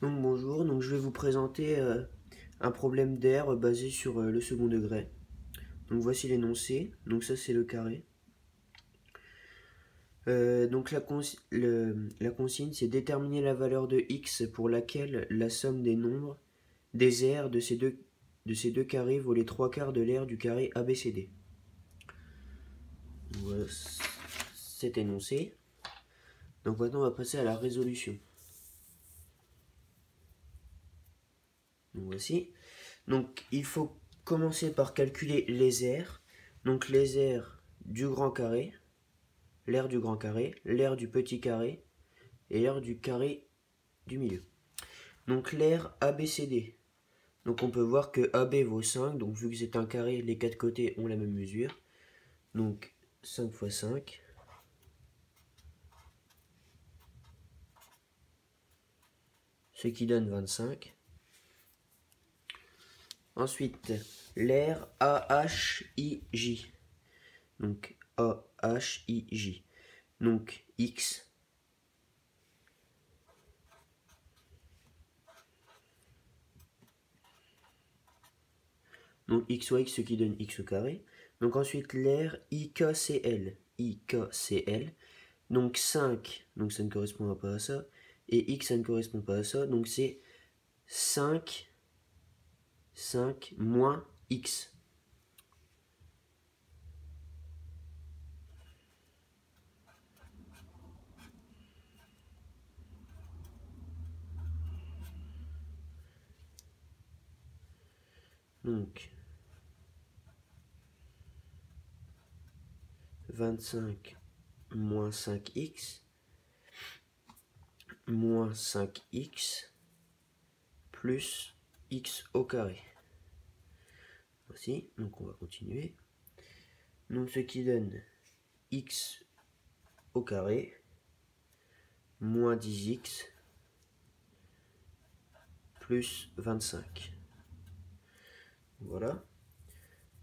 Donc bonjour, donc je vais vous présenter un problème d'air basé sur le second degré. Donc voici l'énoncé, donc ça c'est le carré. Donc la consigne c'est déterminer la valeur de x pour laquelle la somme des nombres des aires de ces deux carrés vaut les 3/4 de l'aire du carré ABCD. Voilà cet énoncé. Donc maintenant on va passer à la résolution. Donc voici. Donc il faut commencer par calculer les aires. Donc les aires du grand carré, l'aire du grand carré, l'aire du petit carré et l'aire du carré du milieu. Donc l'aire ABCD. Donc on peut voir que AB vaut 5. Donc vu que c'est un carré, les quatre côtés ont la même mesure. Donc 5 fois 5. Ce qui donne 25. Ensuite, l'aire AHIJ. Donc AHIJ. Donc X. Donc x ou x, ce qui donne x au carré. Donc ensuite l'aire IKCL. IKCL. Donc 5, donc ça ne correspond pas à ça. Et x, ça ne correspond pas à ça. Donc c'est 5 moins x. Donc 25 moins 5x moins 5x plus x au carré. Voici, donc on va continuer. Donc ce qui donne x au carré moins 10x plus 25. Voilà.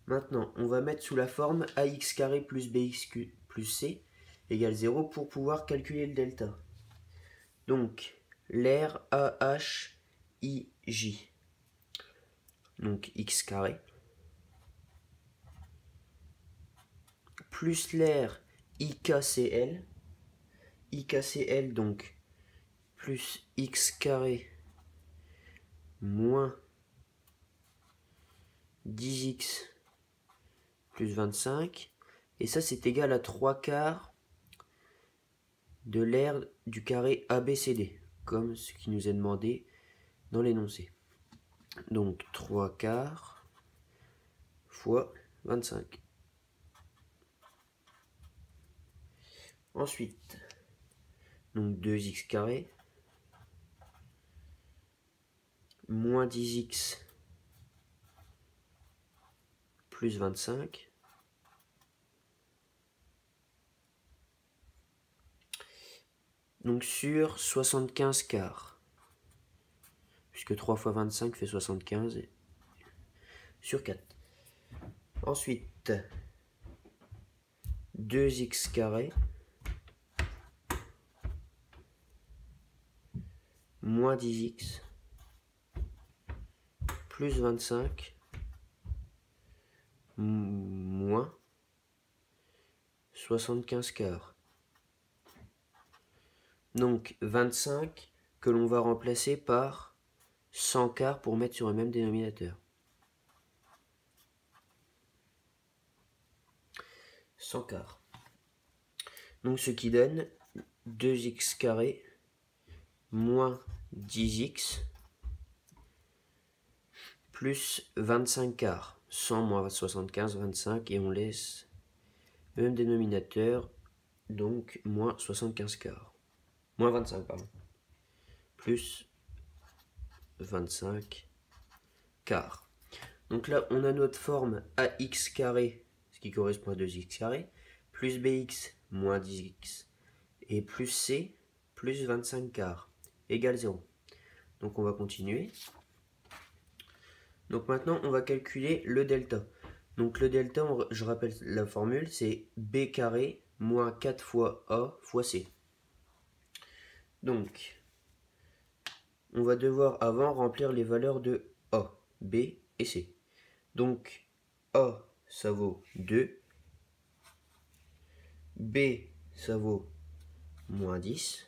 Maintenant, on va mettre sous la forme ax carré plus bx plus c égale 0 pour pouvoir calculer le delta. Donc, l'aire AHIJ, donc x carré, plus l'aire IKCL, IKCL donc plus x carré moins 10x plus 25, et ça c'est égal à 3/4 de l'aire du carré ABCD, comme ce qui nous est demandé dans l'énoncé. Donc 3/4 fois 25. Ensuite, donc 2x carré moins 10x plus 25 donc sur 75 quarts, puisque 3 fois 25 fait 75 sur 4. Ensuite, 2x carré moins 10x plus 25 moins 75 quarts. Donc 25 que l'on va remplacer par 100 quarts pour mettre sur le même dénominateur. 100 quarts. Donc ce qui donne 2x carré moins 10x plus 25 quarts. 100 moins 75, 25, et on laisse le même dénominateur, donc moins 75 quarts. Moins 25, pardon. Plus 25 quarts. Donc là, on a notre forme ax carré, ce qui correspond à 2x carré, plus bx moins 10x, et plus c plus 25 quarts, égale 0. Donc on va continuer. Donc maintenant, on va calculer le delta. Donc le delta, je rappelle la formule, c'est b carré moins 4 fois a fois c. Donc, on va devoir avant remplir les valeurs de A, B et C. Donc A, ça vaut 2. B, ça vaut moins 10.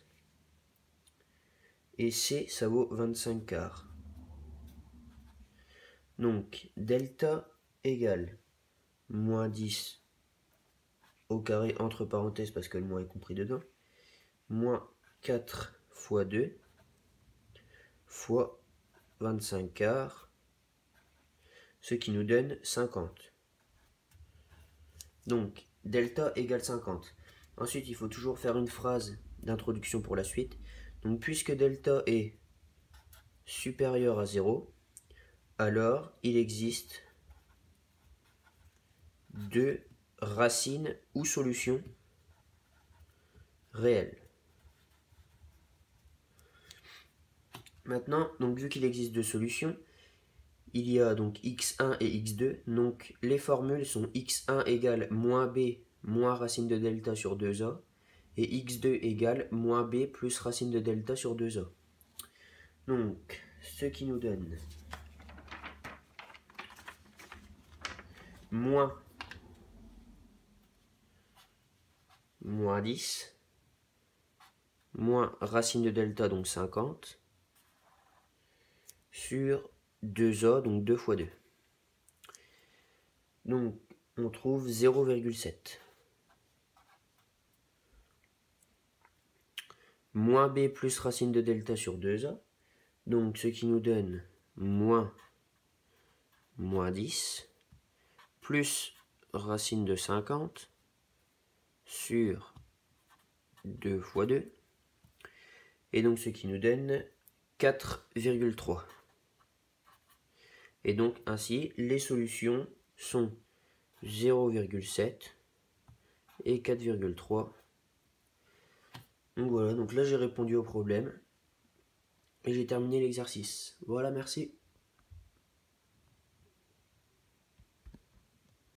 Et C, ça vaut 25 quarts. Donc delta égale moins 10 au carré entre parenthèses parce que le moins est compris dedans, moins 4 fois 2 fois 25 quarts, ce qui nous donne 50. Donc delta égale 50. Ensuite, il faut toujours faire une phrase d'introduction pour la suite. Donc puisque delta est supérieur à 0, alors il existe deux racines ou solutions réelles. Maintenant, donc vu qu'il existe deux solutions, il y a donc x1 et x2. Donc les formules sont x1 égale moins b moins racine de delta sur 2a et x2 égale moins b plus racine de delta sur 2a. Donc ce qui nous donne moins 10 moins racine de delta, donc 50, sur 2a, donc 2 fois 2. Donc on trouve 0,7. Moins b plus racine de delta sur 2a, donc ce qui nous donne moins 10, plus racine de 50 sur 2 fois 2, et donc ce qui nous donne 4,3. Et donc ainsi, les solutions sont 0,7 et 4,3. Donc voilà, donc là j'ai répondu au problème et j'ai terminé l'exercice. Voilà, merci.